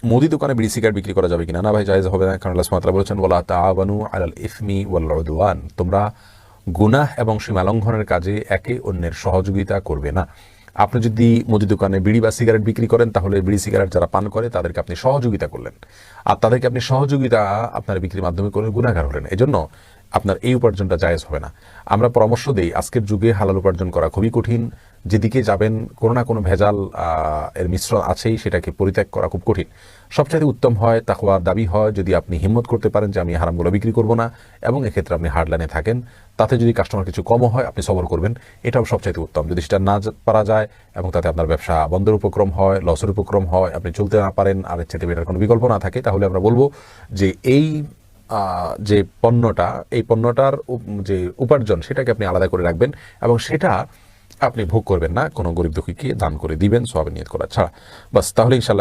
মুদি দোকানে বিড়ি সিগারেট বিক্রি করা যাবে কিনা? না ভাই, জায়েজ হবে না, কারণ আল্লাহ সুবহানাহু ওয়া তাআলা বলেছেন ওয়ালা তাআওয়ানু আলাল ইসমি ওয়াল উদওয়ান, তোমরা গুনাহ এবং সীমা লঙ্ঘনের কাজে একে অন্যের সহযোগিতা করবে না। আপনি যদি মুদি দোকানে বিড়ি বা সিগারেট বিক্রি করেন, তাহলে বিড়ি সিগারেট যারা পান করে তাদেরকে আপনি সহযোগিতা করলেন, আর তাদেরকে আপনি সহযোগিতা আপনার বিক্রির মাধ্যমে করে গুনাহগার হলেন। এজন্য আপনার এই উপার্জনটা জায়েজ হবে না। আমরা পরামর্শ দেই, আজকের যুগে হালাল উপার্জন করা খুবই কঠিন। যেদিকে যাবেন কোনো না কোনো ভেজাল এর মিশ্রণ আছেই, সেটাকে পরিত্যাগ করা খুব কঠিন। সবচাইতে উত্তম হয়, তাকওয়ার দাবি হয় যদি আপনি হিম্মত করতে পারেন যে আমি হারামগুলো বিক্রি করব না, এবং এক্ষেত্রে আপনি হার্ড লাইনে থাকেন। তাতে যদি কাস্টমার কিছু কমও হয় আপনি সবর করবেন, এটাও সবচাইতে উত্তম। যদি সেটা না পারা যায় এবং তাতে আপনার ব্যবসা বন্ধের উপক্রম হয়, লসের উপক্রম হয়, আপনি চলতে না পারেন, আর এর চেয়ে বেটার কোনো বিকল্প না থাকে, তাহলে আমরা বলবো যে এই যে পণ্যটা, এই পণ্যটার যে উপার্জন সেটাকে আপনি আলাদা করে রাখবেন, এবং সেটা আপনি ভোগ করবেন না, কোনো গরিব দুঃখীকে দান করে দিবেন সওয়াবের নিয়ত করা ছাড়া। বাস, তাহলে ইনশাআল্লাহ